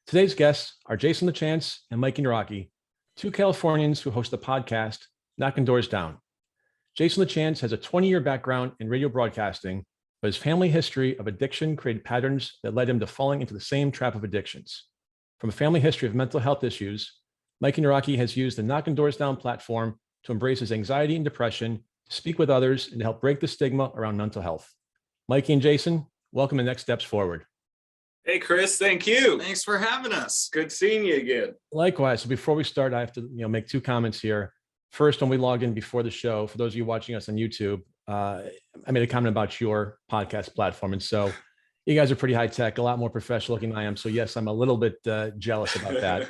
Today's guests are Jason LaChance and Mikey Nawrocki, two Californians who host the podcast Knockin Doorz Down. Jason LaChance has a 20-year background in radio broadcasting, but his family history of addiction created patterns that led him to falling into the same trap of addictions. From a family history of mental health issues, Mikey Nawrocki has used the Knockin Doorz Down platform to embrace his anxiety and depression, to speak with others, and to help break the stigma around mental health. Mikey and Jason, welcome to Next Steps Forward. Hey, Chris, thank you. Thanks for having us. Good seeing you again. Likewise. So before we start, I have to make two comments here. First, when we logged in before the show, for those of you watching us on YouTube, I made a comment about your podcast platform. And so you guys are pretty high tech, a lot more professional looking than I am. So yes, I'm a little bit jealous about that.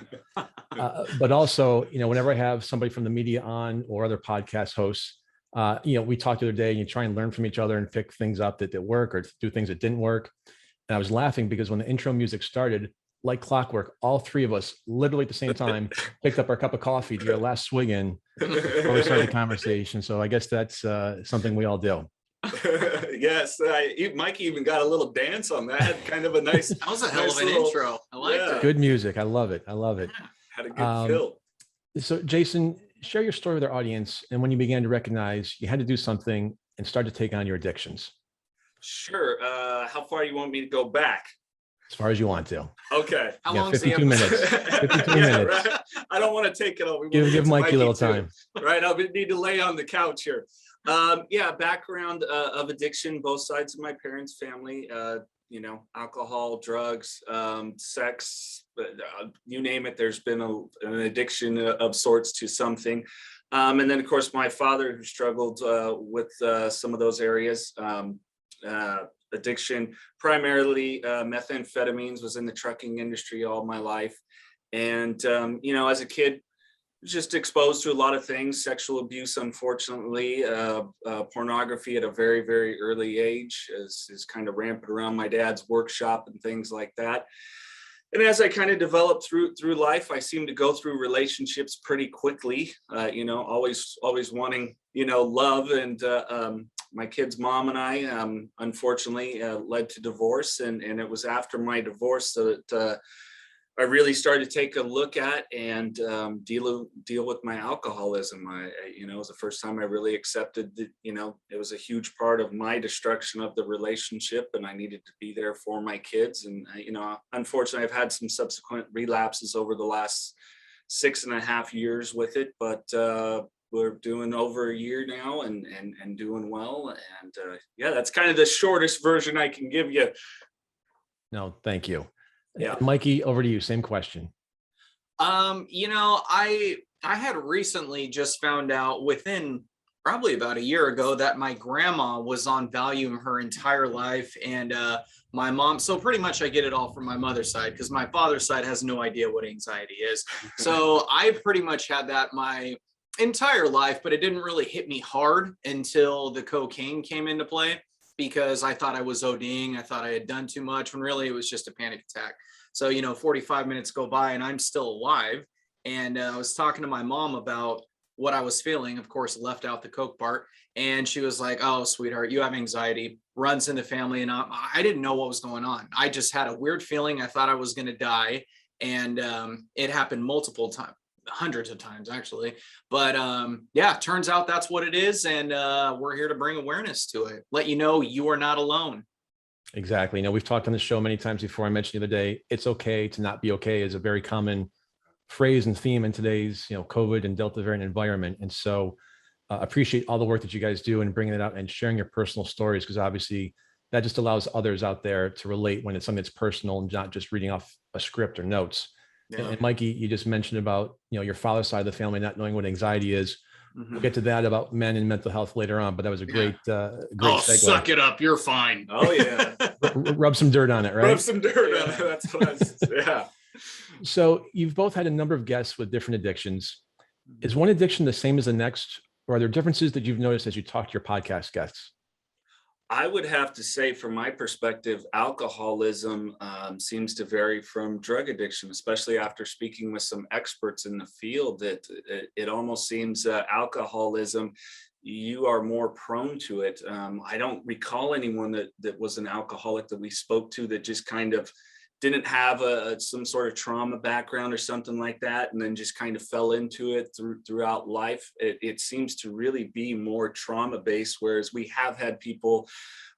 But also, whenever I have somebody from the media on or other podcast hosts, we talked the other day and you try and learn from each other and pick things up that work or do things that didn't work. And I was laughing because when the intro music started, like clockwork, all three of us literally at the same time picked up our cup of coffee to get our last swig in before we started the conversation. So I guess that's something we all do. Yes, Mikey even got a little dance on that. Kind of a nice. That was a hell of an intro. I liked it. Good music. I love it. Had a good feel. So Jason, share your story with our audience and when you began to recognize you had to do something and start to take on your addictions. Sure. How far you want me to go back? As far as you want to. Okay. How long 52 minutes. 52 minutes. Right? I don't want to take it all. Give Mikey a little time. Right. I'll need to lay on the couch here. Background of addiction, both sides of my parents' family, alcohol, drugs, sex, you name it, there's been an addiction of sorts to something. And then, of course, my father, who struggled with some of those areas, addiction, primarily methamphetamines, was in the trucking industry all my life. And, as a kid, just exposed to a lot of things, sexual abuse, unfortunately, pornography at a very, very early age is kind of rampant around my dad's workshop and things like that. And as I kind of developed through life, I seemed to go through relationships pretty quickly, always wanting, love. And my kid's mom and I, unfortunately, led to divorce. And it was after my divorce that I really started to take a look at and deal with my alcoholism. It was the first time I really accepted that, it was a huge part of my destruction of the relationship, and I needed to be there for my kids. And, unfortunately, I've had some subsequent relapses over the last 6.5 years with it, but we're doing over a year now and doing well. And that's kind of the shortest version I can give you. No, thank you. Yeah. Mikey, over to you. Same question. I had recently just found out within probably about a year ago that my grandma was on Valium her entire life. And my mom, so pretty much I get it all from my mother's side because my father's side has no idea what anxiety is. So I pretty much had that my entire life, but it didn't really hit me hard until the cocaine came into play, because I thought I was ODing. I thought I had done too much when really it was just a panic attack. So, 45 minutes go by and I'm still alive. And I was talking to my mom about what I was feeling, of course, left out the coke part. And she was like, "Oh, sweetheart, you have anxiety, runs in the family." And I didn't know what was going on. I just had a weird feeling. I thought I was going to die. And it happened multiple times. Hundreds of times actually, but turns out that's what it is, and we're here to bring awareness to it, let you know you are not alone. Exactly. We've talked on the show many times before. I mentioned the other day, it's okay to not be okay is a very common phrase and theme in today's COVID and Delta variant environment. And so appreciate all the work that you guys do and bringing it out and sharing your personal stories, because obviously that just allows others out there to relate when it's something that's personal and not just reading off a script or notes. Yeah. And Mikey, you just mentioned about, your father's side of the family not knowing what anxiety is. Mm-hmm. We'll get to that about men and mental health later on, but that was a great segue. Suck it up. You're fine. Oh yeah. Rub some dirt on it, right? Rub some dirt on it. That's what I was, yeah. So you've both had a number of guests with different addictions. Is one addiction the same as the next, or are there differences that you've noticed as you talk to your podcast guests? I would have to say, from my perspective, alcoholism seems to vary from drug addiction, especially after speaking with some experts in the field. That it almost seems alcoholism, you are more prone to it. I don't recall anyone that was an alcoholic that we spoke to that just kind of didn't have some sort of trauma background or something like that, and then just kind of fell into it throughout life. It seems to really be more trauma based, whereas we have had people,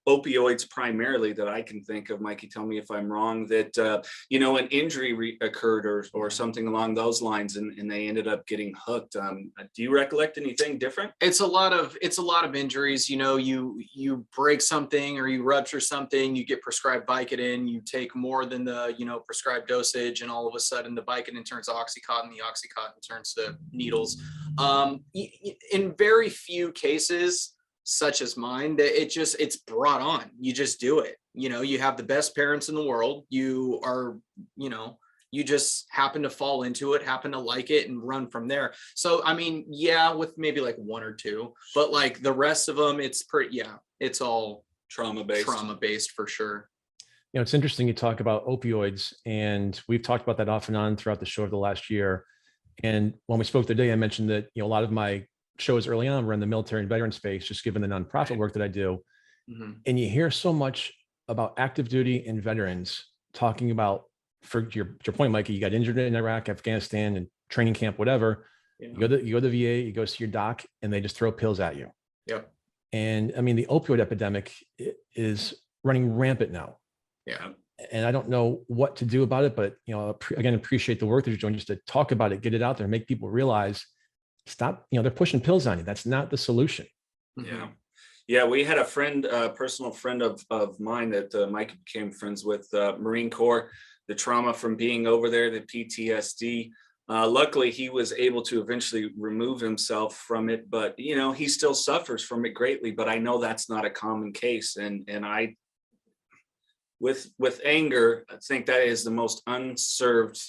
opioids primarily, that I can think of. Mikey, tell me if I'm wrong, that an injury occurred or something along those lines, and they ended up getting hooked. Do you recollect anything different? It's a lot of injuries. You break something or you rupture something, you get prescribed Vicodin, you take more than the prescribed dosage, and all of a sudden the Vicodin turns to Oxycontin, the Oxycontin turns to needles. In very few cases, such as mine, that it's brought on. You just do it. You have the best parents in the world. You are, you just happen to fall into it, happen to like it, and run from there. So, I mean, yeah, with maybe like one or two, but like the rest of them, it's all trauma based for sure. It's interesting you talk about opioids, and we've talked about that off and on throughout the show over the last year. And when we spoke today, I mentioned that, a lot of my shows early on were in the military and veteran space, just given the nonprofit work that I do. Mm-hmm. And you hear so much about active duty and veterans talking about, for your point, Mikey, you got injured in Iraq, Afghanistan, and training camp, whatever. Yeah. You go to the VA, you go see your doc, and they just throw pills at you. Yep. And I mean, the opioid epidemic is running rampant now. Yeah. And I don't know what to do about it, but again, appreciate the work that you're doing just to talk about it, get it out there, make people realize, stop, they're pushing pills on you. That's not the solution. Yeah. We had a friend, a personal friend of mine that Mike became friends with, Marine Corps, the trauma from being over there, the PTSD. Luckily, he was able to eventually remove himself from it, but he still suffers from it greatly. But I know that's not a common case, and I, with anger, I think that is the most unserved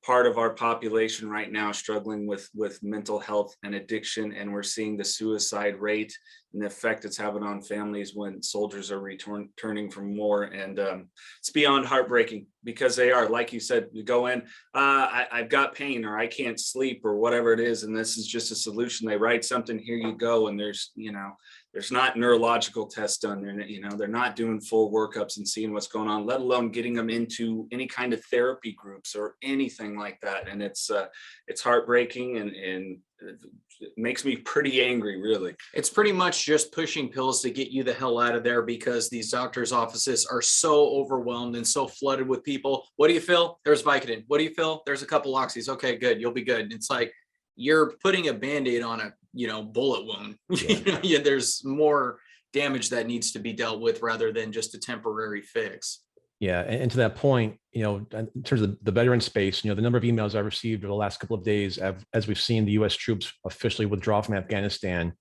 part of our population right now, struggling with mental health and addiction. And we're seeing the suicide rate and the effect it's having on families when soldiers are returning from war. And it's beyond heartbreaking, because they are, like you said, you go in, I've got pain, or I can't sleep, or whatever it is, and this is just a solution. They write something, here you go, and there's not neurological tests done. They're not doing full workups and seeing what's going on, let alone getting them into any kind of therapy groups or anything like that. And it's heartbreaking, and it makes me pretty angry, really. It's pretty much just pushing pills to get you the hell out of there, because these doctors' offices are so overwhelmed and so flooded with people. What do you feel? There's Vicodin. What do you feel? There's a couple oxys. Okay, good. You'll be good. It's like you're putting a Band-Aid on a bullet wound. Yeah. There's more damage that needs to be dealt with rather than just a temporary fix. Yeah. And to that point, in terms of the veteran space, the number of emails I've received over the last couple of days, as we've seen the U.S. troops officially withdraw from Afghanistan,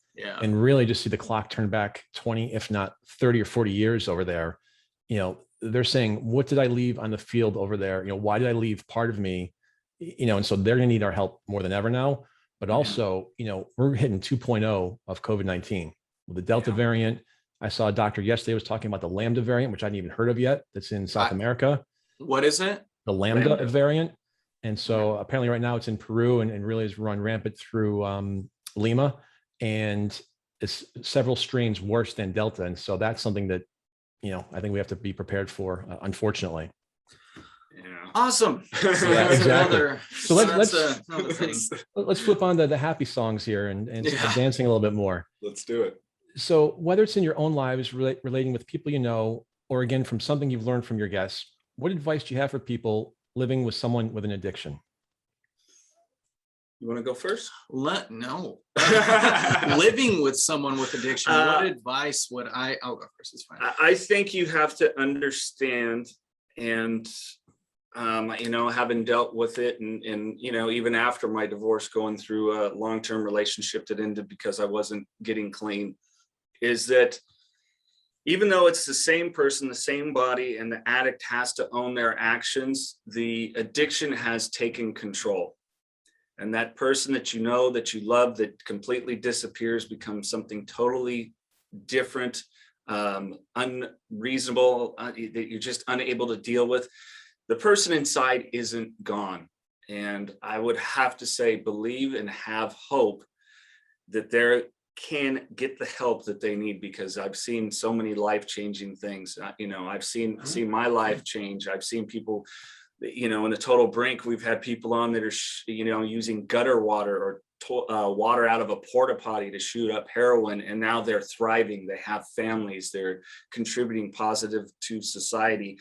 and really just see the clock turn back 20, if not 30 or 40 years over there. They're saying, what did I leave on the field over there? Why did I leave part of me? And so they're going to need our help more than ever now. But also, we're hitting 2.0 of COVID-19 with the Delta variant. I saw a doctor yesterday was talking about the Lambda variant, which I hadn't even heard of yet. That's in South America. What is it? The Lambda variant. And so apparently right now it's in Peru and really has run rampant through Lima. And it's several strains worse than Delta. And so that's something that, I think we have to be prepared for, unfortunately. Yeah. Awesome. Yeah, exactly. So let's flip on to the happy songs here and dancing a little bit more. Let's do it. So whether it's in your own lives, relating with people or again, from something you've learned from your guests, what advice do you have for people living with someone with an addiction? You want to go first? No. Living with someone with addiction, what advice would I'll go first, it's fine. I think you have to understand, and having dealt with it and even after my divorce, going through a long-term relationship that ended because I wasn't getting clean, is that even though it's the same person, the same body, and the addict has to own their actions, the addiction has taken control. And that person that that you love, that completely disappears, becomes something totally different, unreasonable, that you're just unable to deal with. The person inside isn't gone. And I would have to say, believe and have hope that there can get the help that they need, because I've seen so many life-changing things. You know, I've seen my life change. I've seen people, you know, in the total brink, we've had people on that are, you know, using gutter water or water out of a porta potty to shoot up heroin, and now they're thriving. They have families. They're contributing positive to society,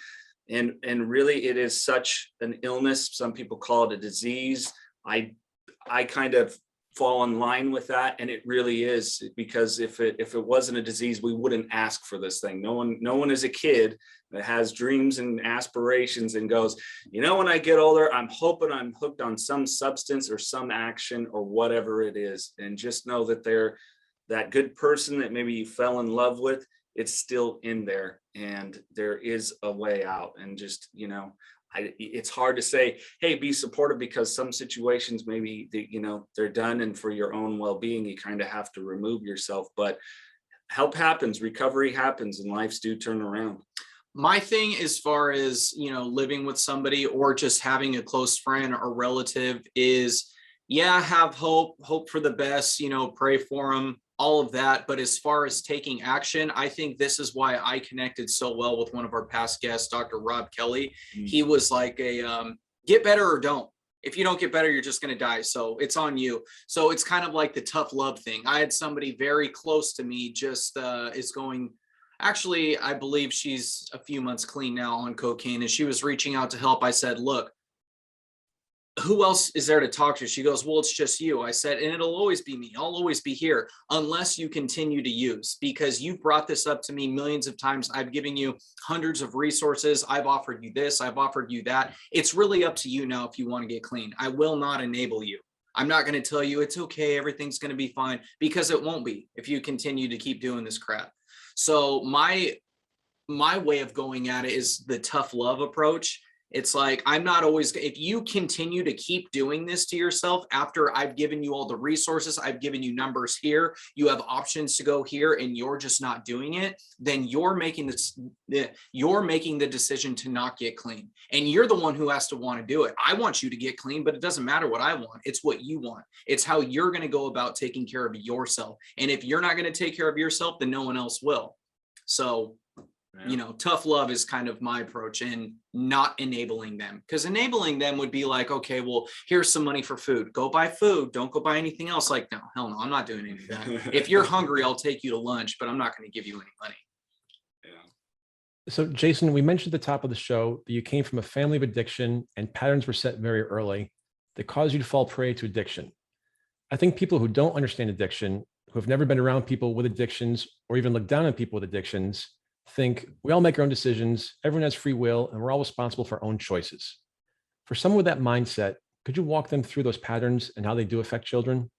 and really, it is such an illness. Some people call it a disease. I kind of fall in line with that, and it really is, because if it wasn't a disease, we wouldn't ask for this thing. No one is a kid that has dreams and aspirations and goes, you know, when I get older, I'm hoping I'm hooked on some substance or some action or whatever it is. And just know that they're that good person that maybe you fell in love with, it's still in there, and there is a way out. And just, you know, it's hard to say, hey, be supportive, because some situations maybe you know, they're done, and for your own well-being, you kind of have to remove yourself. But help happens, recovery happens, and lives do turn around. My thing, as far as, you know, living with somebody or just having a close friend or relative, is, yeah, have hope for the best, you know, pray for them, all of that. But as far as taking action, I think this is why I connected so well with one of our past guests, Dr. Rob Kelly. He was like get better or don't. If you don't get better, you're just going to die. So it's on you. So it's kind of like the tough love thing. I had somebody very close to me just is going, actually, I believe she's a few months clean now on cocaine, and she was reaching out to help. I said, look, who else is there to talk to? She goes, well, it's just you. I said, and it'll always be me. I'll always be here unless you continue to use, because you've brought this up to me millions of times. I've given you hundreds of resources. I've offered you this. I've offered you that. It's really up to you now if you want to get clean. I will not enable you. I'm not going to tell you it's okay, everything's going to be fine, because it won't be if you continue to keep doing this crap. So my way of going at it is the tough love approach. It's like, I'm not always, if you continue to keep doing this to yourself after I've given you all the resources, I've given you numbers here, you have options to go here, and you're just not doing it, then you're making the decision to not get clean. And you're the one who has to want to do it. I want you to get clean, but it doesn't matter what I want. It's what you want. It's how you're going to go about taking care of yourself. And if you're not going to take care of yourself, then no one else will. So, you know, tough love is kind of my approach, and not enabling them, because enabling them would be like, okay, well, here's some money for food. Go buy food. Don't go buy anything else. Like, no, hell no, I'm not doing any of that. If you're hungry, I'll take you to lunch, but I'm not going to give you any money. Yeah. So Jason, we mentioned at the top of the show that you came from a family of addiction, and patterns were set very early that caused you to fall prey to addiction. I think people who don't understand addiction, who have never been around people with addictions, or even look down on people with addictions, think we all make our own decisions, everyone has free will, and we're all responsible for our own choices. For someone with that mindset, could you walk them through those patterns and how they do affect children?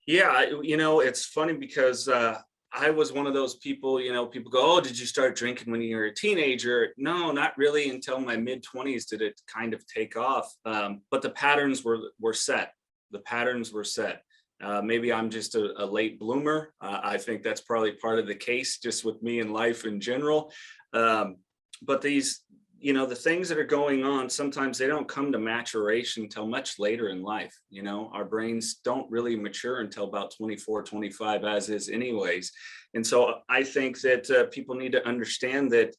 Yeah, you know, it's funny because I was one of those people, you know, people go, oh, did you start drinking when you were a teenager? No, not really until my mid-20s did it kind of take off. But the patterns were set. The patterns were set. Maybe I'm just a late bloomer. I think that's probably part of the case just with me in life in general. But these, you know, the things that are going on, sometimes they don't come to maturation until much later in life. You know, our brains don't really mature until about 24, 25 as is anyways. And so I think that people need to understand that,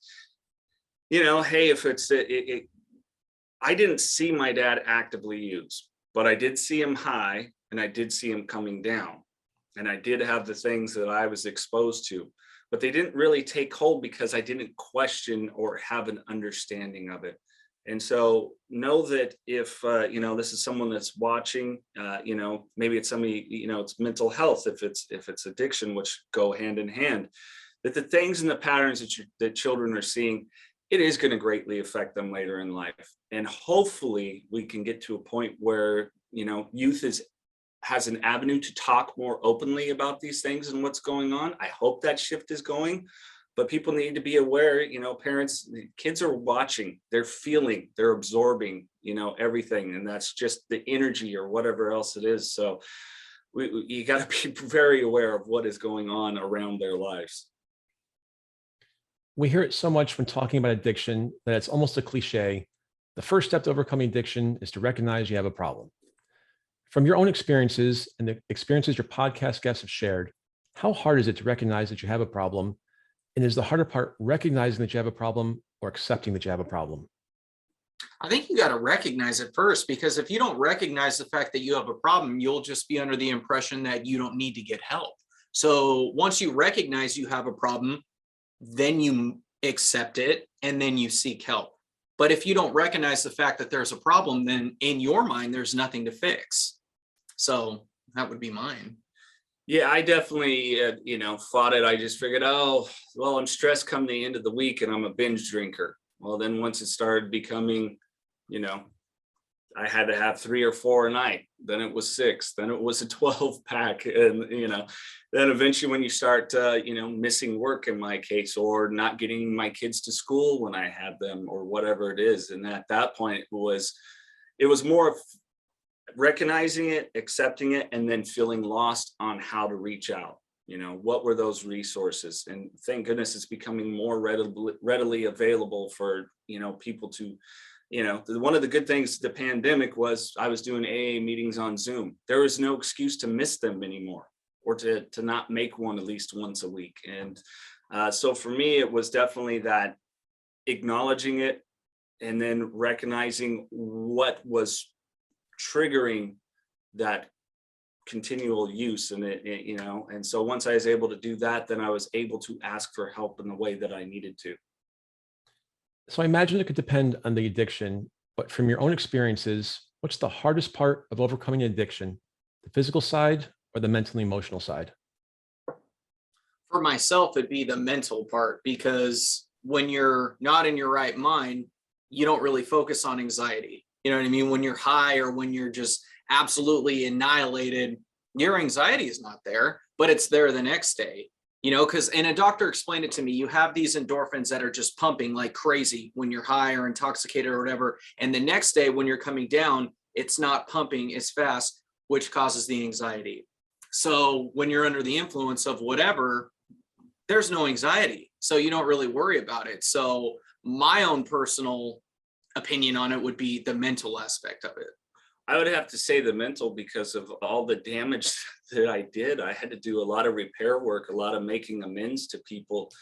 you know, hey, if it's, I didn't see my dad actively use, but I did see him high. And I did see him coming down, and I did have the things that I was exposed to, but they didn't really take hold because I didn't question or have an understanding of it. And so know that if, you know, this is someone that's watching, you know, maybe it's somebody, you know, it's mental health, if it's addiction, which go hand in hand, that the things and the patterns that children are seeing, it is going to greatly affect them later in life. And hopefully we can get to a point where, you know, youth has an avenue to talk more openly about these things and what's going on. I hope that shift is going, but people need to be aware, you know, parents, kids are watching, they're feeling, they're absorbing, you know, everything. And that's just the energy or whatever else it is. So you got to be very aware of what is going on around their lives. We hear it so much when talking about addiction that it's almost a cliche. The first step to overcoming addiction is to recognize you have a problem. From your own experiences and the experiences your podcast guests have shared, how hard is it to recognize that you have a problem? And is the harder part recognizing that you have a problem or accepting that you have a problem? I think you got to recognize it first, because if you don't recognize the fact that you have a problem, you'll just be under the impression that you don't need to get help. So once you recognize you have a problem, then you accept it and then you seek help. But if you don't recognize the fact that there's a problem, then in your mind, there's nothing to fix. So that would be mine. Yeah, I definitely, fought it. I just figured, oh, well, I'm stressed come the end of the week and I'm a binge drinker. Well, then once it started becoming, I had to have 3 or 4 a night. Then it was 6. Then it was a 12 pack. And, then eventually when you start, missing work in my case, or not getting my kids to school when I had them, or whatever it is. And at that point it was more of recognizing it, accepting it, and then feeling lost on how to reach out. What were those resources? And thank goodness it's becoming more readily available for, people to, one of the good things the pandemic was I was doing AA meetings on Zoom. There was no excuse to miss them anymore, or to not make one at least once a week. And so for me, it was definitely that acknowledging it and then recognizing what was triggering that continual use. And and so once I was able to do that, then I was able to ask for help in the way that I needed to. So I imagine it could depend on the addiction, but from your own experiences, what's the hardest part of overcoming an addiction, the physical side or the mentally emotional side? For myself, it'd be the mental part, because when you're not in your right mind, you don't really focus on anxiety. You know what I mean? When you're high or when you're just absolutely annihilated, your anxiety is not there, but it's there the next day. And a doctor explained it to me. You have these endorphins that are just pumping like crazy when you're high or intoxicated or whatever. And the next day when you're coming down, it's not pumping as fast, which causes the anxiety. So when you're under the influence of whatever, there's no anxiety. So you don't really worry about it. So my own personal opinion on it would be the mental aspect of it. I would have to say the mental, because of all the damage that I did. I had to do a lot of repair work, a lot of making amends to people.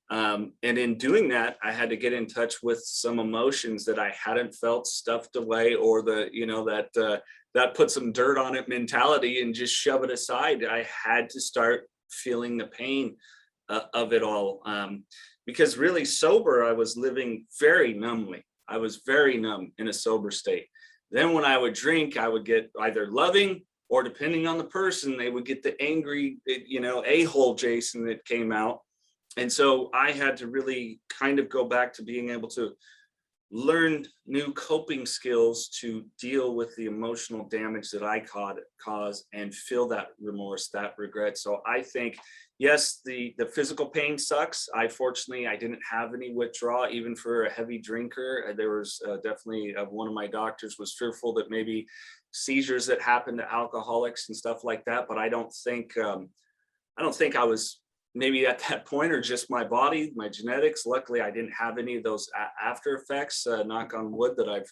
And in doing that, I had to get in touch with some emotions that I hadn't felt stuffed away, or that put some dirt on it mentality, and just shove it aside. I had to start feeling the pain of it all. Because really sober, I was living very numbly. I was very numb in a sober state. Then when I would drink, I would get either loving, or depending on the person, they would get the angry, a-hole Jason that came out. And so I had to really kind of go back to being able to learn new coping skills to deal with the emotional damage that I caused, and feel that remorse, that regret. So I think, yes, the physical pain sucks. Fortunately, I didn't have any withdrawal, even for a heavy drinker. There was definitely one of my doctors was fearful that maybe seizures that happen to alcoholics and stuff like that. But I don't think I was maybe at that point, or just my body, my genetics. Luckily, I didn't have any of those after effects, knock on wood, that I've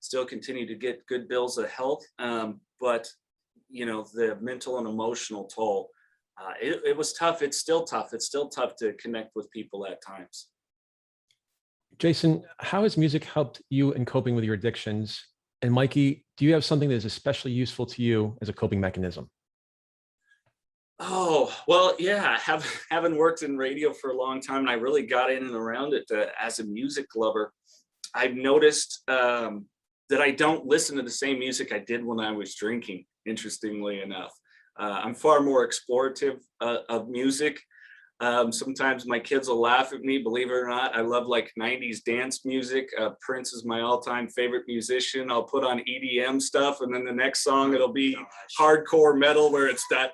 still continued to get good bills of health. But, the mental and emotional toll, it was tough. It's still tough. It's still tough to connect with people at times. Jason, how has music helped you in coping with your addictions? And Mikey, do you have something that is especially useful to you as a coping mechanism? Oh, well, yeah, having worked in radio for a long time, and I really got in and around it as a music lover. I've noticed that I don't listen to the same music I did when I was drinking, interestingly enough. I'm far more explorative of music. Sometimes my kids will laugh at me, believe it or not. I love like 90s dance music. Prince is my all-time favorite musician. I'll put on EDM stuff, and then the next song it'll be hardcore metal, where it's that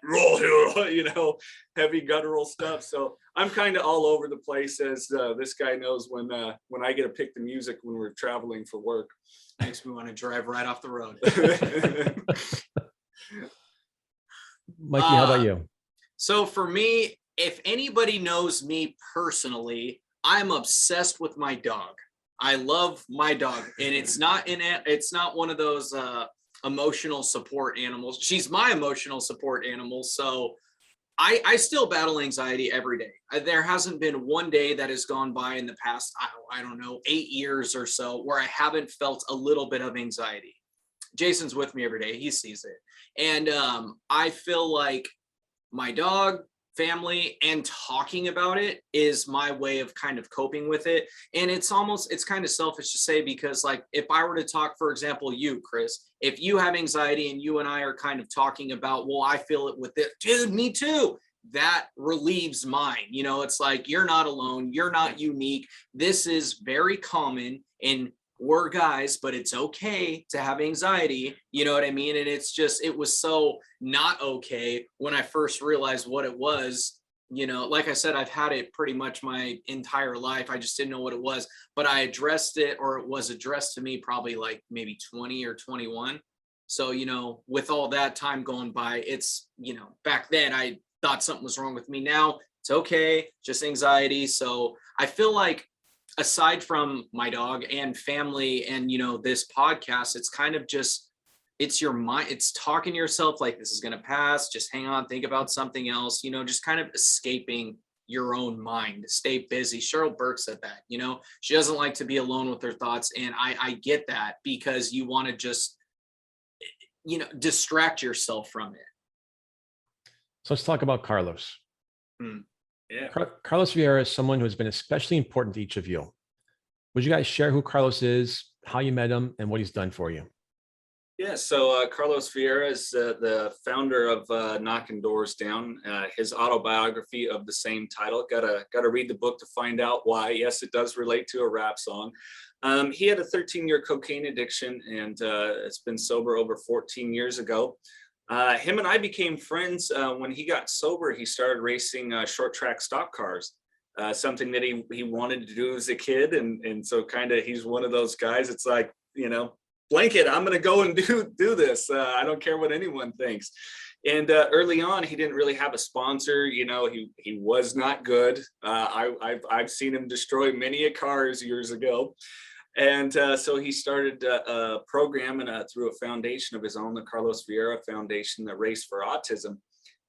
heavy guttural stuff. So I'm kind of all over the place, as this guy knows when I get to pick the music when we're traveling for work. Makes me want to drive right off the road. Mikey, how about you? So for me, if anybody knows me personally, I'm obsessed with my dog. I love my dog, and it's not one of those emotional support animal. She's my emotional support animal. So I still battle anxiety every day. There hasn't been one day that has gone by in the past, I don't know, 8 years or so where I haven't felt a little bit of anxiety. Jason's with me every day. He sees it. And I feel like my dog, family, and talking about it is my way of kind of coping with it. And it's kind of selfish to say, because like if I were to talk, for example, you, Chris, if you have anxiety and you and I are kind of talking about, well, I feel it with it, dude, me too. That relieves mine. You know, it's like, you're not alone. You're not unique. This is very common, and we're guys, but it's okay to have anxiety. You know what I mean? And it's just, it was so not okay when I first realized what it was. You know, like I said, I've had it pretty much my entire life. I just didn't know what it was, but I addressed it, or it was addressed to me probably like maybe 20 or 21. So, you know, with all that time going by, it's, you know, back then I thought something was wrong with me. Now it's okay, just anxiety. So I feel like, aside from my dog and family and, you know, this podcast, it's kind of just, it's your mind. It's talking to yourself like, this is going to pass. Just hang on, think about something else, you know, just kind of escaping your own mind, stay busy. Cheryl Burke said that, you know, she doesn't like to be alone with her thoughts. And I get that, because you want to just, you know, distract yourself from it. So let's talk about Carlos. Yeah. Carlos Vieira is someone who has been especially important to each of you. Would you guys share who Carlos is, how you met him, and what he's done for you? Yeah, so Carlos Vieira is the founder of Knockin Doorz Down. His autobiography of the same title. Gotta read the book to find out why. Yes, it does relate to a rap song. He had a 13-year cocaine addiction, and it's been sober over 14 years ago. Him and I became friends when he got sober. He started racing short track stock cars, something that he wanted to do as a kid. And so kind of, he's one of those guys. It's like, you know, blanket, I'm going to go and do this. I don't care what anyone thinks. And early on, he didn't really have a sponsor. You know, he was not good. I've seen him destroy many cars years ago. And so he started a program through a foundation of his own, the Carlos Vieira Foundation, the Race for Autism.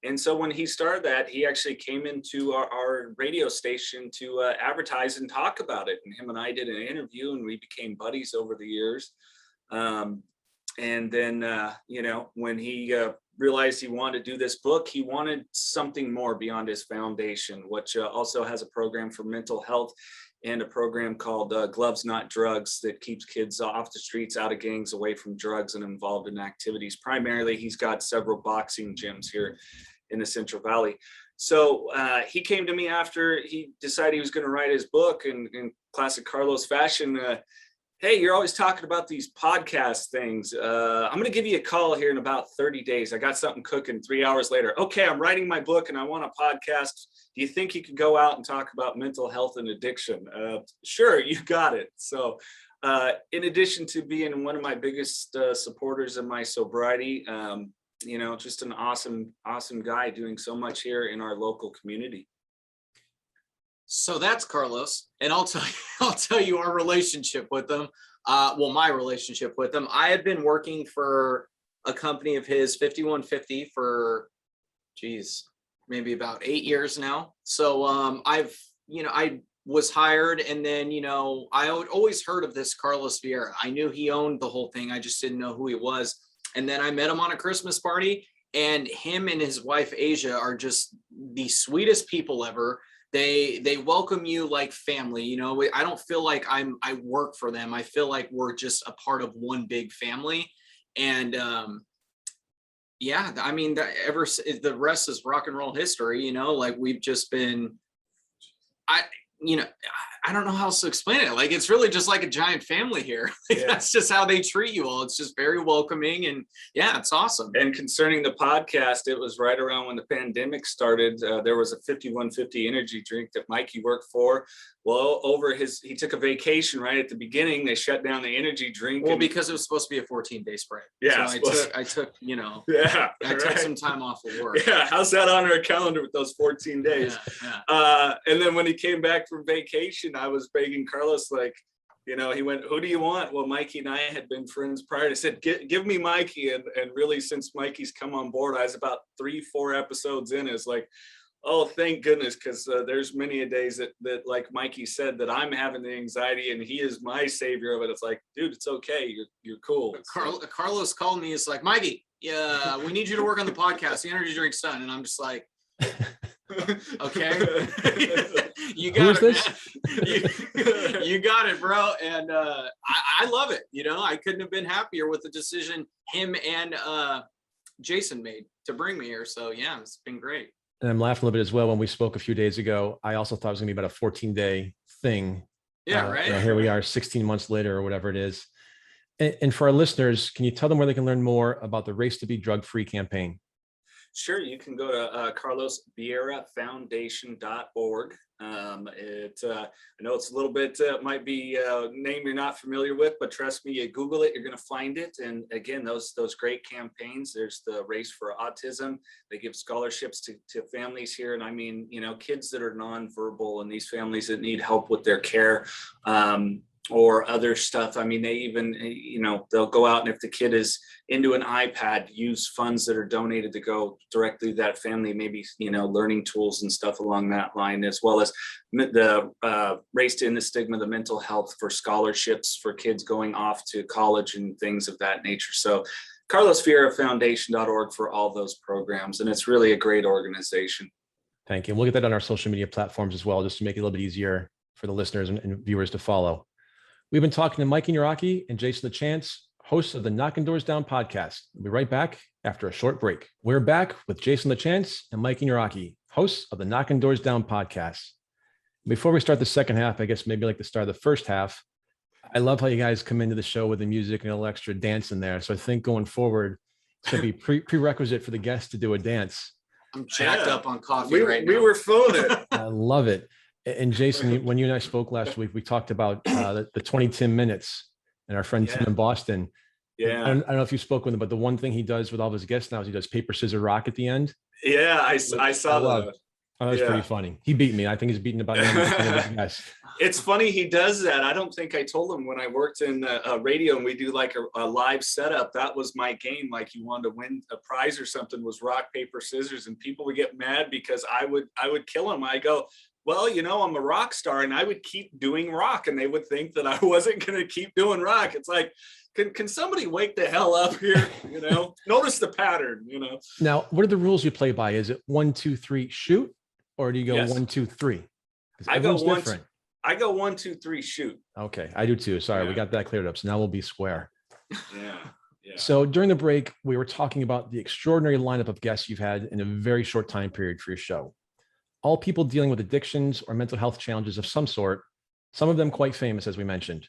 And so when he started that, he actually came into our radio station to advertise and talk about it. And him and I did an interview, and we became buddies over the years. And then, you know, when he realized he wanted to do this book, he wanted something more beyond his foundation, which also has a program for mental health and a program called Gloves Not Drugs that keeps kids off the streets, out of gangs, away from drugs, and involved in activities. Primarily, he's got several boxing gyms here in the Central Valley. So he came to me after he decided he was going to write his book in classic Carlos fashion. Hey, you're always talking about these podcast things. I'm going to give you a call here in about 30 days. I got something cooking. 3 hours later. Okay, I'm writing my book and I want a podcast. Do you think you could go out and talk about mental health and addiction? Sure, you got it. So in addition to being one of my biggest supporters of my sobriety, you know, just an awesome guy doing so much here in our local community. So that's Carlos, and I'll tell you our relationship with him. Well, my relationship with him. I had been working for a company of his, 5150, for, geez, maybe about 8 years now. So I was hired, and then, you know, I had always heard of this Carlos Vieira. I knew he owned the whole thing. I just didn't know who he was. And then I met him on a Christmas party, and him and his wife Asia are just the sweetest people ever. They welcome you like family. You know, I don't feel like I work for them. I feel like we're just a part of one big family. And yeah, I mean, the rest is rock and roll history. You know, like we've just been, I don't know how else to explain it. Like, it's really just like a giant family here. Like, yeah. That's just how they treat you all. It's just very welcoming, and yeah, it's awesome. And concerning the podcast, it was right around when the pandemic started. There was a 5150 energy drink that Mikey worked for. Well, he took a vacation right at the beginning. They shut down the energy drink. Well, because it was supposed to be a 14-day spread. Yeah. So I took, you know, I took some time off of work. Yeah. How's that on our calendar with those 14 days? Yeah. And then when he came back from vacation, I was begging Carlos, like, you know, he went, who do you want? Well, Mikey and I had been friends prior. I said, give me Mikey. And really, since Mikey's come on board, I was about 3-4 episodes in. It's like, oh, thank goodness, because there's many a days that, like Mikey said, that I'm having the anxiety and he is my savior of it. It's like, dude, it's okay. You're cool. Carlos called me. It's like, Mikey, yeah, we need you to work on the podcast. The energy drink's done. And I'm just like, okay. You got it, man. You got it, bro. And I love it. You know, I couldn't have been happier with the decision him and Jason made to bring me here. So yeah, it's been great. And I'm laughing a little bit as well. When we spoke a few days ago, I also thought it was going to be about a 14-day thing. Yeah, right. You know, here we are 16 months later or whatever it is. And for our listeners, can you tell them where they can learn more about the Race to Be Drug-Free campaign? Sure, you can go to Carlos Vieira Foundation.org. I know it's a little bit, might be a name you're not familiar with, but trust me, you Google it, you're going to find it. And again, those great campaigns. There's the Race for Autism. They give scholarships to families here. And I mean, you know, kids that are nonverbal and these families that need help with their care. Or other stuff. I mean, they even, you know, they'll go out, and if the kid is into an iPad, use funds that are donated to go directly to that family, maybe, you know, learning tools and stuff along that line, as well as the Race to End the Stigma, the mental health for scholarships for kids going off to college and things of that nature. So Carlos Vieira Foundation.org for all those programs. And it's really a great organization. Thank you. We'll get that on our social media platforms as well, just to make it a little bit easier for the listeners and viewers to follow. We've been talking to Mikey Nawrocki and Jason LaChance, hosts of the Knockin Doorz Down podcast. We'll be right back after a short break. We're back with Jason LaChance and Mikey Nawrocki, hosts of the Knockin Doorz Down podcast. Before we start the second half, I guess maybe like the start of the first half, I love how you guys come into the show with the music and a little extra dance in there. So I think going forward, it's going to be prerequisite for the guests to do a dance. I'm jacked up on coffee right now. We were phoning it. I love it. And Jason, when you and I spoke last week, we talked about the 20 Tim minutes and our friend Tim in Boston. Yeah. I don't know if you spoke with him, but the one thing he does with all of his guests now is he does paper, scissors, rock at the end. Yeah, I saw that. Oh, that was pretty funny. He beat me. I think he's beaten about 90% of his guests. It's funny he does that. I don't think I told him when I worked in radio and we do like a live setup. That was my game. Like you wanted to win a prize or something, was rock, paper, scissors, and people would get mad because I would kill him. I go, well, you know, I'm a rock star, and I would keep doing rock, and they would think that I wasn't going to keep doing rock. It's like, can somebody wake the hell up here? You know, notice the pattern, you know. Now, what are the rules you play by? Is it 1, 2, 3, shoot? Or do you go 1, 2, 3? I go 1, 2, 3, shoot. Okay, I do too. Sorry, we got that cleared up. So now we'll be square. Yeah. So during the break, we were talking about the extraordinary lineup of guests you've had in a very short time period for your show. All people dealing with addictions or mental health challenges of some sort, some of them quite famous, as we mentioned.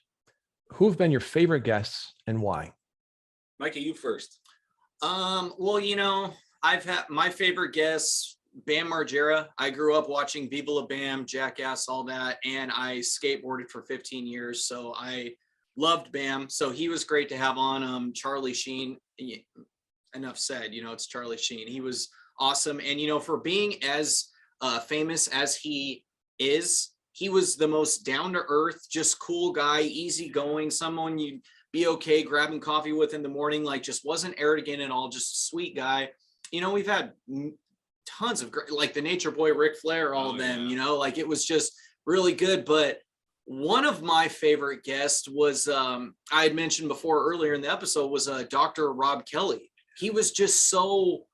Who have been your favorite guests and why? Mikey, you first. Well, you know, I've had my favorite guests, Bam Margera. I grew up watching Viva La Bam, Jackass, all that, and I skateboarded for 15 years. So I loved Bam. So he was great to have on. Charlie Sheen, enough said, you know, it's Charlie Sheen. He was awesome. And, you know, for being as famous as he is, he was the most down-to-earth, just cool guy, easygoing, someone you'd be okay grabbing coffee with in the morning, like just wasn't arrogant at all, just a sweet guy. You know, we've had tons of great, like the Nature Boy, Ric Flair, all of them, you know, like it was just really good. But one of my favorite guests was, I had mentioned before earlier in the episode, was Dr. Rob Kelly. He was just so,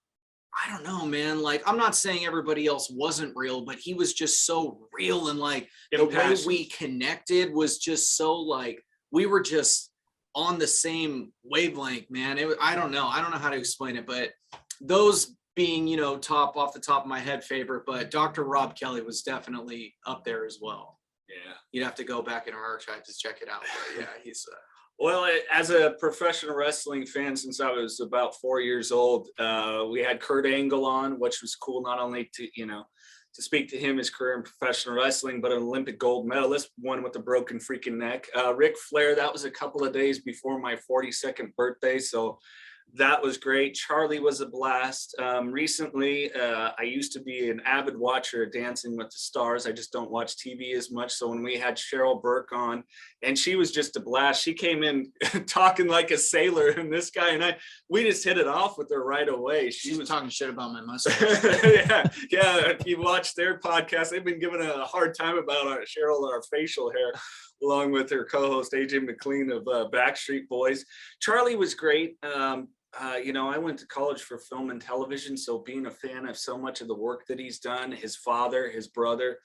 I don't know, man. Like, I'm not saying everybody else wasn't real, but he was just so real. And like the way we connected was just so like, we were just on the same wavelength, man. I don't know how to explain it, but those being, you know, off the top of my head favorite, but Dr. Rob Kelly was definitely up there as well. Yeah. You'd have to go back in our archive to check it out. But yeah, he's well, as a professional wrestling fan since I was about 4 years old, we had Kurt Angle on, which was cool, not only to, you know, to speak to him, his career in professional wrestling, but an Olympic gold medalist, one with a broken freaking neck. Ric Flair, that was a couple of days before my 42nd birthday. So That was great. Charlie was a blast. Recently, I used to be an avid watcher of Dancing with the Stars. I just don't watch TV as much. So when we had Cheryl Burke on, and she was just a blast. She came in talking like a sailor, and this guy and we just hit it off with her right away. She was talking shit about my mustache. yeah. If you watch their podcast, they've been giving a hard time about Cheryl and our facial hair, along with her co-host AJ McLean of Backstreet Boys. Charlie was great. I went to college for film and television, so being a fan of so much of the work that he's done, his father, his brother,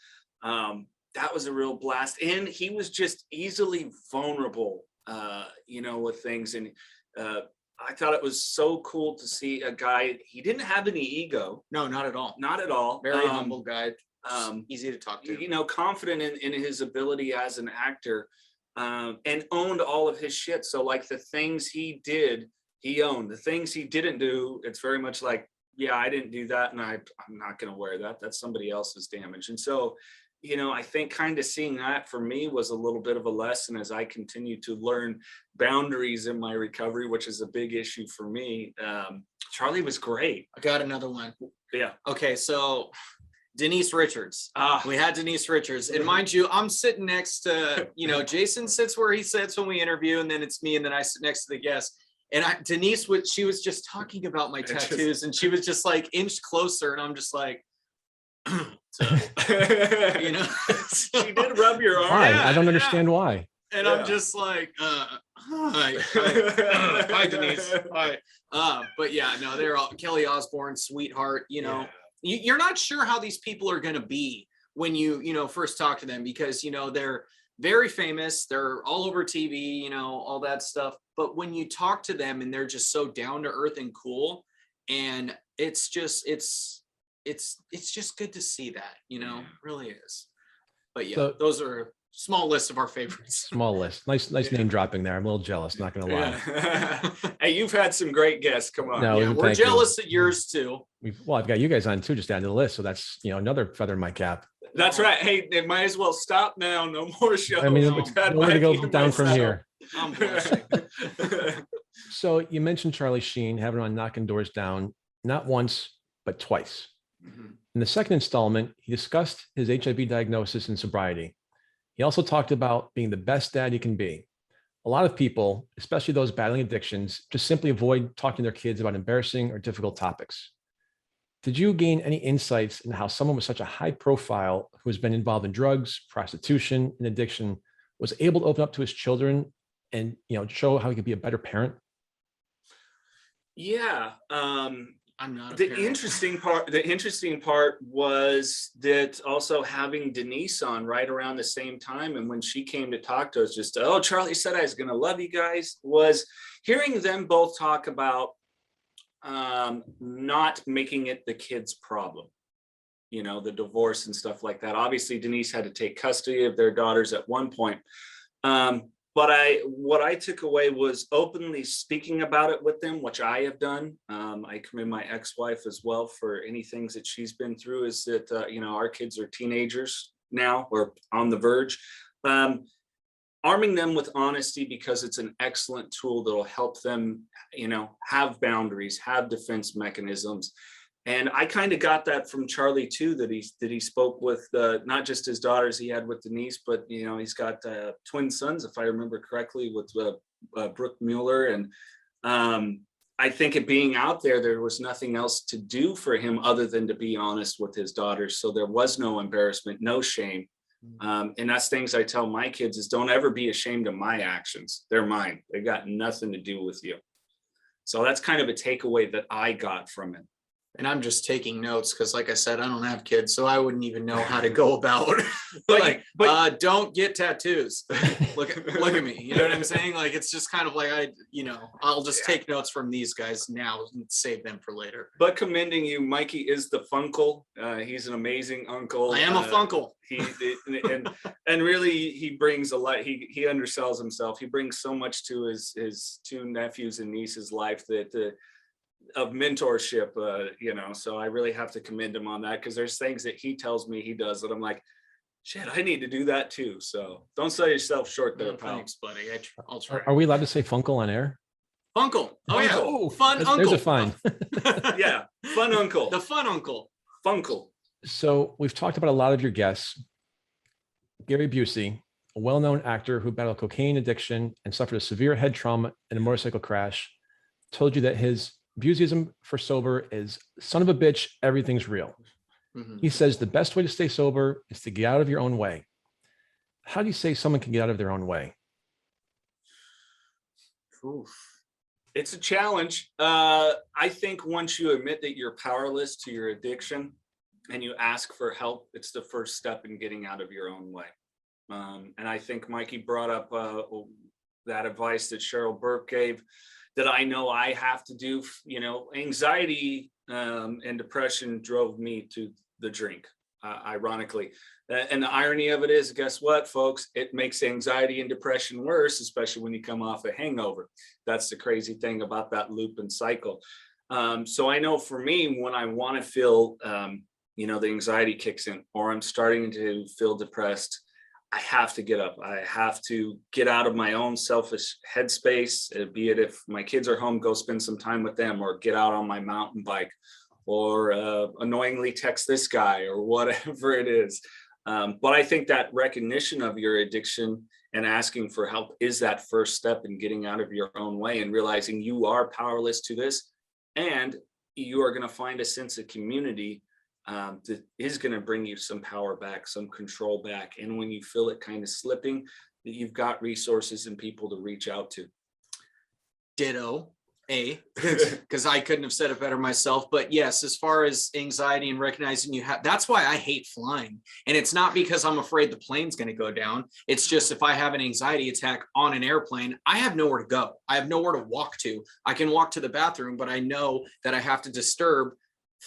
that was a real blast. And he was just easily vulnerable, with things. And I thought it was so cool to see a guy. He didn't have any ego. No, not at all. Not at all. Very humble guy. Easy to talk to. Confident in his ability as an actor, and owned all of his shit. So like the things he did, he owned. The things he didn't do, it's very much like, yeah, I didn't do that, and I'm not going to wear that. That's somebody else's damage. And so, I think kind of seeing that for me was a little bit of a lesson as I continue to learn boundaries in my recovery, which is a big issue for me. Charlie was great. I got another one. Yeah. Okay, so Denise Richards. We had Denise Richards. And mind you, I'm sitting next to, Jason sits where he sits when we interview, and then it's me, and then I sit next to the guest. And Denise, she was just talking about my tattoos, and she was just like inched closer, and I'm just like, she did rub your arm. Why? I don't understand why. And I'm just like, hi, Denise. Hi. But yeah, no, they're all Kelly Osbourne, sweetheart. You're not sure how these people are going to be when you first talk to them, because they're very famous, they're all over TV, all that stuff. But when you talk to them, and they're just so down to earth and cool, and it's just good to see that, it really is. But yeah, so, those are a small list of our favorites. Small list. Nice name dropping there. I'm a little jealous, not gonna lie. Hey, you've had some great guests. Come on. No, we're jealous of yours too. I've got you guys on too, just adding to the list. So that's another feather in my cap. That's right. Hey, they might as well stop now. No more shows. I mean, where to go down from here? I'm blushing. So you mentioned Charlie Sheen having on Knockin Doorz Down, not once, but twice. Mm-hmm. In the second installment, he discussed his HIV diagnosis and sobriety. He also talked about being the best dad you can be. A lot of people, especially those battling addictions, just simply avoid talking to their kids about embarrassing or difficult topics. Did you gain any insights into how someone with such a high profile, who has been involved in drugs, prostitution, and addiction, was able to open up to his children and show how he could be a better parent? Yeah. I'm not the interesting part was that also having Denise on right around the same time, and when she came to talk to us, just Charlie said I was going to love you guys, was hearing them both talk about not making it the kids' problem, the divorce and stuff like that. Obviously Denise had to take custody of their daughters at one point, but what I took away was openly speaking about it with them, which I have done. I commend my ex-wife as well for any things that she's been through. Is that our kids are teenagers now, or on the verge. Arming them with honesty, because it's an excellent tool that will help them, have boundaries, have defense mechanisms. And I kind of got that from Charlie too, that he spoke with not just his daughters he had with Denise, but he's got twin sons, if I remember correctly, with Brooke Mueller. And I think it being out there was nothing else to do for him other than to be honest with his daughters. So there was no embarrassment, no shame. And that's things I tell my kids is, don't ever be ashamed of my actions. They're mine. They got nothing to do with you. So that's kind of a takeaway that I got from it. And I'm just taking notes because, like I said, I don't have kids, so I wouldn't even know how to go about but don't get tattoos. Look at me. You know what I'm saying? Like, it's just kind of like I'll just take notes from these guys now and save them for later. But commending you, Mikey is the funkle. He's an amazing uncle. I am a funkle. And really he brings a lot. He undersells himself. He brings so much to his two nephews and nieces' life that of mentorship, so I really have to commend him on that, because there's things that he tells me he does that I'm like, shit, I need to do that too. So don't sell yourself short there, pal. Thanks, buddy. I'll try. Are we allowed to say funkle on air? Funkle. Oh yeah. Oh, Fun uncle. There's a fine. Yeah, fun uncle. The fun uncle. Funkle. So we've talked about a lot of your guests. Gary Busey, a well-known actor who battled cocaine addiction and suffered a severe head trauma in a motorcycle crash, told you that his Buseyism for sober is son of a bitch, everything's real. Mhm. He says the best way to stay sober is to get out of your own way. How do you say someone can get out of their own way? Oof. It's a challenge. I think once you admit that you're powerless to your addiction and you ask for help, it's the first step in getting out of your own way. And I think Mikey brought up that advice that Cheryl Burke gave that I know I have to do. You know, anxiety and depression drove me to the drink, ironically. And the irony of it is, guess what, folks? It makes anxiety and depression worse, especially when you come off a hangover. That's the crazy thing about that loop and cycle. So I know for me, when I want to feel, the anxiety kicks in, or I'm starting to feel depressed, I have to get up. I have to get out of my own selfish headspace, be it if my kids are home, go spend some time with them, or get out on my mountain bike, or annoyingly text this guy, or whatever it is. But I think that recognition of your addiction and asking for help is that first step in getting out of your own way and realizing you are powerless to this, and you are going to find a sense of community that is going to bring you some power back, some control back. And when you feel it kind of slipping, that you've got resources and people to reach out to. Ditto. Because I couldn't have said it better myself. But yes, as far as anxiety and recognizing you have, that's why I hate flying. And it's not because I'm afraid the plane's going to go down. It's just if I have an anxiety attack on an airplane, I have nowhere to go. I have nowhere to walk to. I can walk to the bathroom, but I know that I have to disturb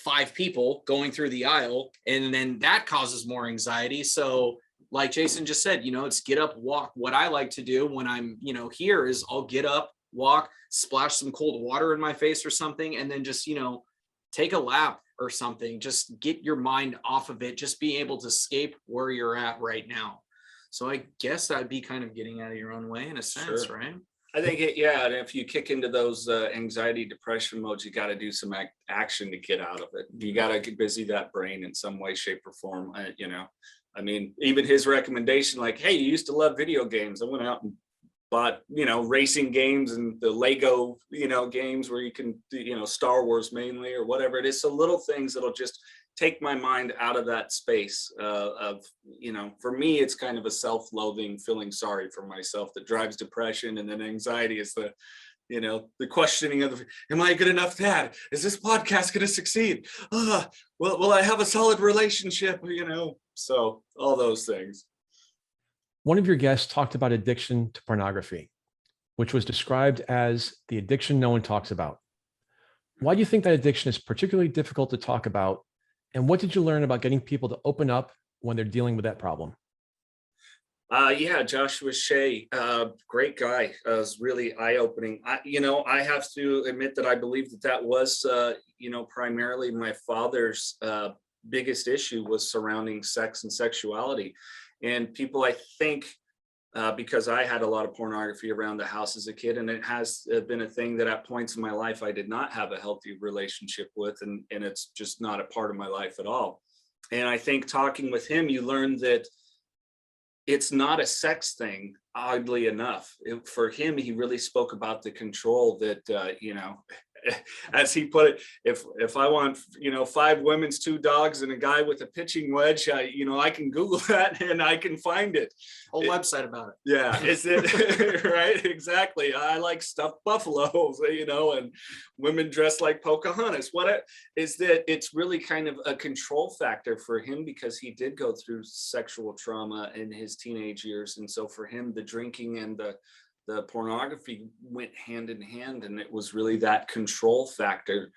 5 people going through the aisle, and then that causes more anxiety. So like Jason just said, it's get up, walk. What I like to do when I'm, here is I'll get up, walk, splash some cold water in my face or something, and then just, take a lap or something. Just get your mind off of it. Just be able to escape where you're at right now. So I guess that'd be kind of getting out of your own way in a sense, Sure. right? I think and if you kick into those anxiety, depression modes, you got to do some action to get out of it. You got to get busy that brain in some way, shape, or form. I mean, even his recommendation, like, hey, you used to love video games. I went out and bought, racing games and the Lego, games where you can, Star Wars mainly, or whatever it is. So little things that'll just take my mind out of that space for me, it's kind of a self-loathing, feeling sorry for myself that drives depression. And then anxiety is the questioning of, am I a good enough dad? Is this podcast going to succeed? Will I have a solid relationship? So all those things. One of your guests talked about addiction to pornography, which was described as the addiction no one talks about. Why do you think that addiction is particularly difficult to talk about? And what did you learn about getting people to open up when they're dealing with that problem? Joshua Shea, great guy. Was really eye-opening. I have to admit that I believe that was, primarily my father's biggest issue was surrounding sex and sexuality. And people, I think, because I had a lot of pornography around the house as a kid, and it has been a thing that at points in my life I did not have a healthy relationship with, and it's just not a part of my life at all. And I think talking with him, you learn that it's not a sex thing, oddly enough. For him, he really spoke about the control that, as he put it, if I want, 5 women's, 2 dogs, and a guy with a pitching wedge, I can Google that and I can find it. Whole website about it. Yeah, is it right? Exactly. I like stuffed buffaloes, and women dressed like Pocahontas. What is that? It's really kind of a control factor for him because he did go through sexual trauma in his teenage years, and so for him, the drinking and the pornography went hand in hand, and it was really that control factor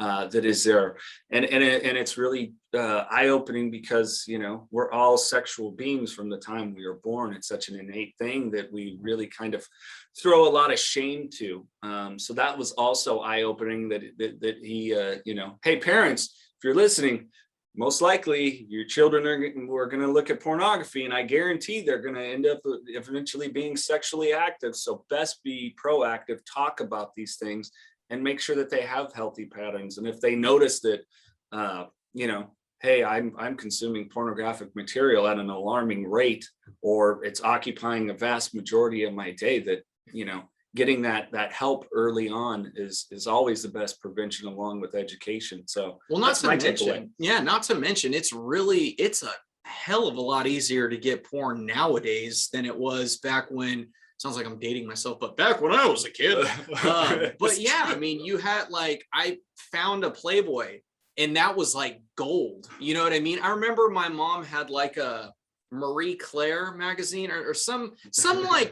that is there, and it's really eye-opening because we're all sexual beings from the time we were born. It's such an innate thing that we really kind of throw a lot of shame to. So that was also eye-opening that he hey, parents, if you're listening, most likely your children are going to look at pornography, and I guarantee they're going to end up eventually being sexually active. So best be proactive, talk about these things, and make sure that they have healthy patterns. And if they notice that, hey, I'm consuming pornographic material at an alarming rate, or it's occupying a vast majority of my day, that, getting that help early on is always the best prevention, along with education. So not to mention, it's a hell of a lot easier to get porn nowadays than it was back when. Sounds like I'm dating myself, but back when I was a kid. But yeah, I mean, you had I found a Playboy, and that was like gold. You know what I mean? I remember my mom had a Marie Claire magazine or some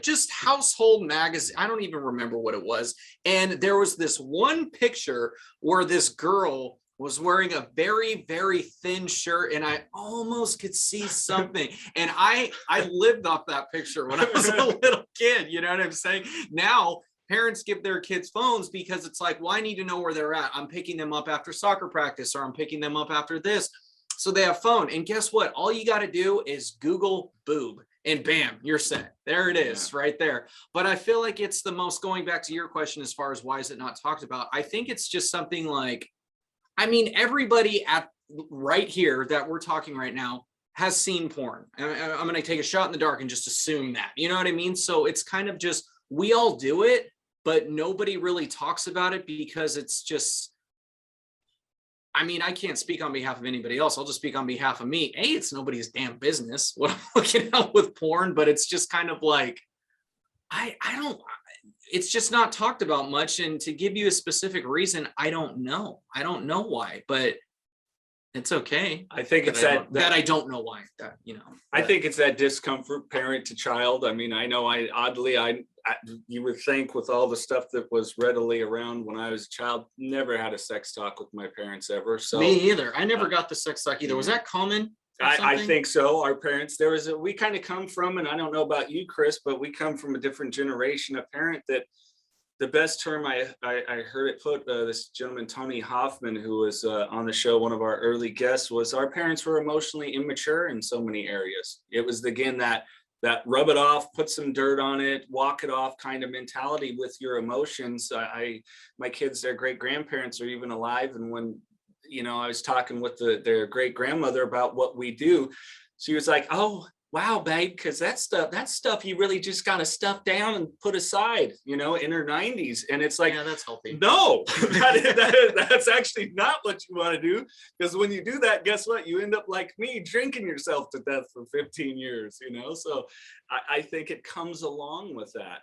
just household magazine. I don't even remember what it was. And there was this one picture where this girl was wearing a very, very thin shirt, and I almost could see something. And I lived off that picture when I was a little kid. You know what I'm saying? Now parents give their kids phones because it's like, well, I need to know where they're at. I'm picking them up after soccer practice, or I'm picking them up after this. So they have phone. And guess what? All you got to do is Google boob, and bam, you're set. There it is, right there. But I feel like it's the most, going back to your question as far as why is it not talked about, I think it's just something everybody right here that we're talking right now has seen porn. I'm going to take a shot in the dark and just assume that, you know what I mean? So it's kind of just, we all do it, but nobody really talks about it because it's just, I can't speak on behalf of anybody else. I'll just speak on behalf of me. It's nobody's damn business what I'm looking at with porn, but it's just kind of it's just not talked about much. And to give you a specific reason, I don't know why, but it's okay. I think it's that I don't know why, I think it's that discomfort, parent to child. I know you would think, with all the stuff that was readily around when I was a child, never had a sex talk with my parents ever. So me either. I never got the sex talk either. Was that common? I think so. Our parents, we kind of come from, and I don't know about you, Chris, but we come from a different generation of parent that the best term I heard it put, this gentleman, Tony Hoffman, who was on the show, one of our early guests, was our parents were emotionally immature in so many areas. It was, again, that rub it off, put some dirt on it, walk it off kind of mentality with your emotions. My kids, their great grandparents are even alive. And when, I was talking with their great grandmother about what we do, she was like, "Oh, wow, babe, because that stuff you really just got to stuff down and put aside," in her 90s. And it's like, yeah, that's healthy. No, that's actually not what you want to do. Because when you do that, guess what? You end up like me, drinking yourself to death for 15 years, So I think it comes along with that.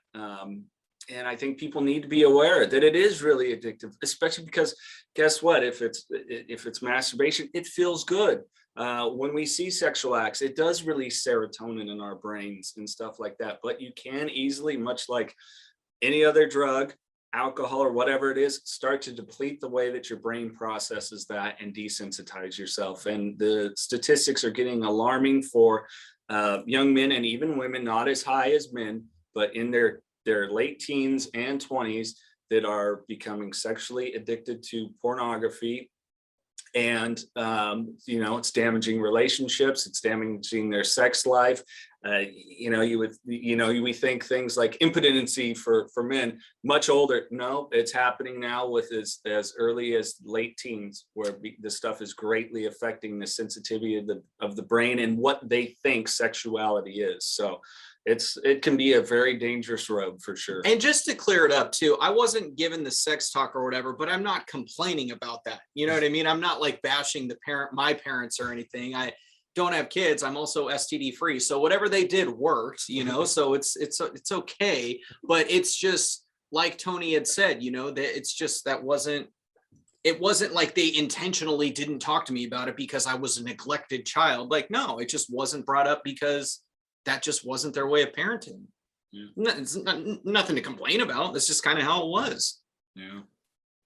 And I think people need to be aware that it is really addictive, especially because guess what? If it's masturbation, it feels good. When we see sexual acts, it does release serotonin in our brains and stuff like that. But you can easily, much like any other drug, alcohol, or whatever it is, start to deplete the way that your brain processes that and desensitize yourself. And the statistics are getting alarming for young men and even women, not as high as men, but in their late teens and 20s, that are becoming sexually addicted to pornography. And it's damaging relationships, it's damaging their sex life. We think things like impotency for men much older. No, it's happening now with as early as late teens, where this stuff is greatly affecting the sensitivity of the brain and what they think sexuality is. So it can be a very dangerous road for sure. And just to clear it up too, I wasn't given the sex talk or whatever, but I'm not complaining about that. You know what I mean? I'm not bashing my parents or anything. I don't have kids. I'm also STD free. So whatever they did worked, so it's okay. But it's just like Tony had said, that it's just, it wasn't like they intentionally didn't talk to me about it because I was a neglected child. No, it just wasn't brought up because that just wasn't their way of parenting. Yeah. It's nothing to complain about. That's just kind of how it was. Yeah.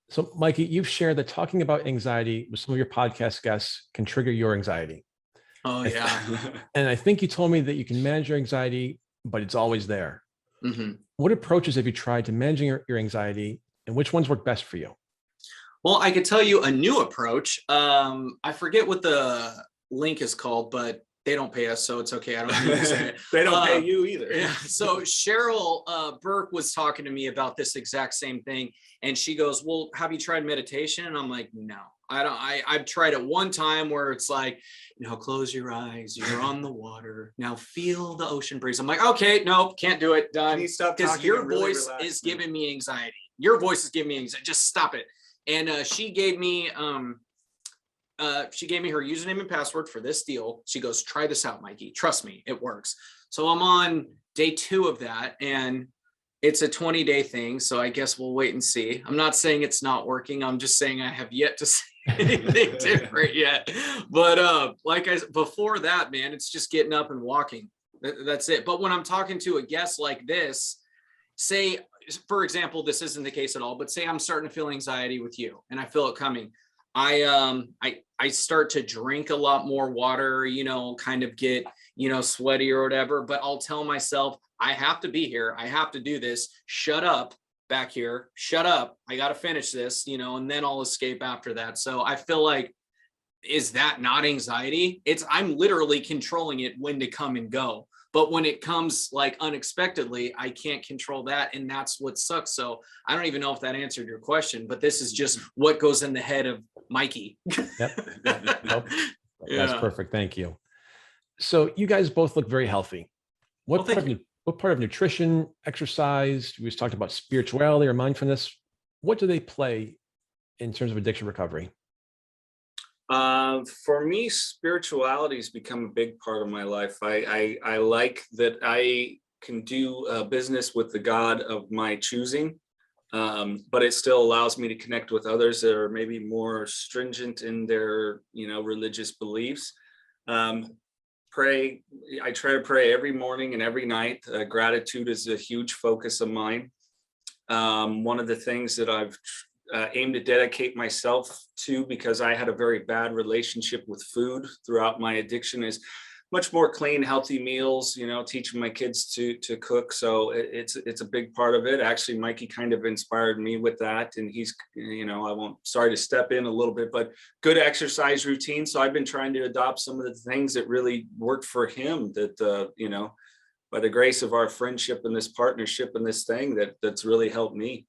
So Mikey, you've shared that talking about anxiety with some of your podcast guests can trigger your anxiety. Oh yeah. And I think you told me that you can manage your anxiety, but it's always there. Mm-hmm. What approaches have you tried to managing your anxiety, and which ones work best for you? Well, I could tell you a new approach. I forget what the link is called, but they don't pay us, so it's okay. I don't need to say it. They don't pay you either. Yeah. So Cheryl Burke was talking to me about this exact same thing, and she goes, "Well, have you tried meditation?" And I'm like, "No, I don't. I've tried it one time where it's like, close your eyes. You're on the water. Now feel the ocean breeze." I'm like, "Okay, no, can't do it. Done." Can you stop Because talking your and really voice relax, is man? giving me anxiety. Your voice is giving me anxiety. Just stop it. And she gave me her username and password for this deal. She goes, "Try this out, Mikey. Trust me, it works." So I'm on day 2 of that, and it's a 20-day thing. So I guess we'll wait and see. I'm not saying it's not working. I'm just saying I have yet to see anything different yet. But before that, man, it's just getting up and walking. That's it. But when I'm talking to a guest like this, say, for example, this isn't the case at all, but say I'm starting to feel anxiety with you and I feel it coming. I start to drink a lot more water, kind of get, sweaty or whatever, but I'll tell myself, I have to be here. I have to do this. Shut up back here. Shut up. I got to finish this, and then I'll escape after that. So I feel like, is that not anxiety? I'm literally controlling it when to come and go. But when it comes like unexpectedly, I can't control that. And that's what sucks. So I don't even know if that answered your question, but this is just what goes in the head of Mikey. Yep. Nope. Yeah. That's perfect. Thank you. So you guys both look very healthy. What part of nutrition, exercise, we was talking about spirituality or mindfulness, what do they play in terms of addiction recovery? For me, spirituality has become a big part of my life. I like that I can do business with the God of my choosing, but it still allows me to connect with others that are maybe more stringent in their, religious beliefs. I try to pray every morning and every night. Gratitude is a huge focus of mine. One of the things that I've aim to dedicate myself to, because I had a very bad relationship with food throughout my addiction, is much more clean, healthy meals, teaching my kids to cook. So it's a big part of it. Actually, Mikey kind of inspired me with that. And he's, sorry to step in a little bit, but good exercise routine. So I've been trying to adopt some of the things that really worked for him that, by the grace of our friendship and this partnership and this thing that's really helped me.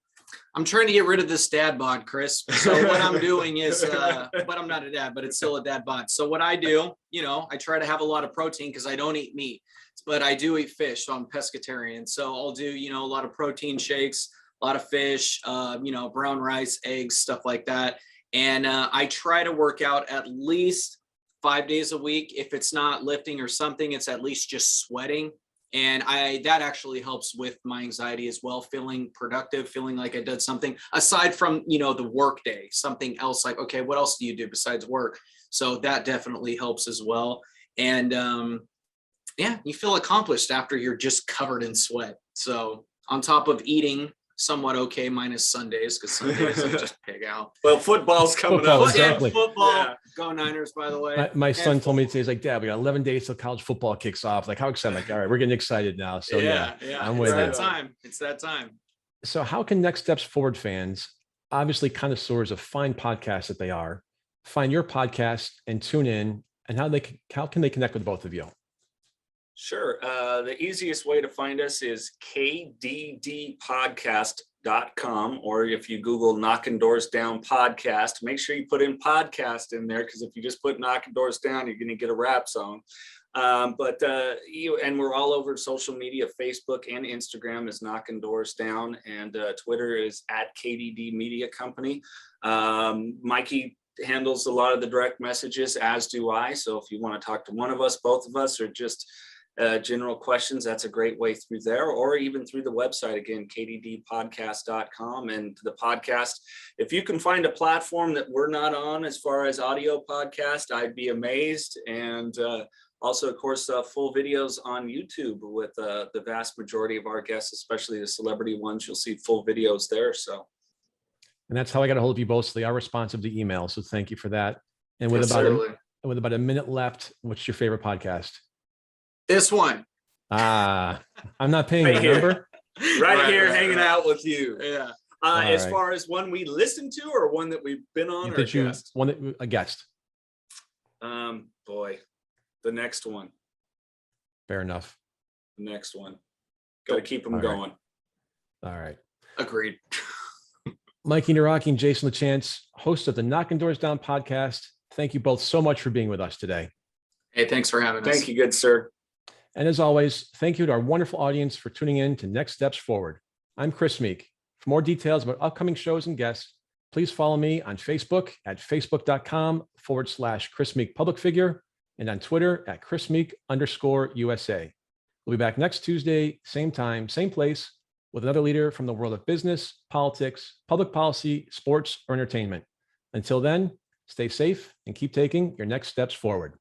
I'm trying to get rid of this dad bod, Chris. So what I'm doing is, but I'm not a dad, but it's still a dad bod. So what I do, I try to have a lot of protein because I don't eat meat, but I do eat fish. So I'm pescatarian. So I'll do, a lot of protein shakes, a lot of fish, brown rice, eggs, stuff like that. And I try to work out at least 5 days a week. If it's not lifting or something, it's at least just sweating. And that actually helps with my anxiety as well, feeling productive, feeling like I did something aside from, the work day, something else like, okay, what else do you do besides work? So that definitely helps as well. And you feel accomplished after you're just covered in sweat. So on top of eating somewhat okay, minus Sundays, because Sundays I just pig out. Well, football's coming up. Exactly. Football. Yeah. Go Niners, by the way. My son told me today, he's like, "Dad, we got 11 days till college football kicks off." Like, how excited? I'm like, all right, we're getting excited now. So yeah, I'm with it. It's that time. So how can Next Steps Forward fans, obviously connoisseurs of fine podcasts that they are, find your podcast and tune in, and how can they connect with both of you? Sure. The easiest way to find us is kddpodcast.com, or if you Google Knockin Doorz Down podcast, make sure you put in podcast in there, because if you just put Knockin Doorz Down, you're going to get a rap song. And we're all over social media. Facebook and Instagram is Knockin Doorz Down, and Twitter is @KDD Media Company. Mikey handles a lot of the direct messages, as do I. So if you want to talk to one of us, both of us, or just general questions, that's a great way through there, or even through the website, again, kddpodcast.com. And the podcast, if you can find a platform that we're not on as far as audio podcast, I'd be amazed. And also, of course, full videos on YouTube with the vast majority of our guests, especially the celebrity ones. You'll see full videos there. So, and that's how I got a hold of you both. So they are responsive to email. So thank you for that. And with about a minute left, what's your favorite podcast? This one. I'm not paying you, remember? Right here, hanging out with you. Yeah. As right. far as one we listened to or one that we've been on or a guest? A guest. Boy, the next one. Fair enough. The next one. Got to keep them All right. going. All right. Agreed. Mikey Nawrocki and Jason LaChance, hosts of the Knockin Doorz Down podcast. Thank you both so much for being with us today. Hey, thanks for having us. Thank you, good sir. And as always, thank you to our wonderful audience for tuning in to Next Steps Forward. I'm Chris Meek. For more details about upcoming shows and guests, please follow me on Facebook at facebook.com/Chris Meek Public Figure and on Twitter at Chris Meek_USA. We'll be back next Tuesday, same time, same place, with another leader from the world of business, politics, public policy, sports, or entertainment. Until then, stay safe and keep taking your next steps forward.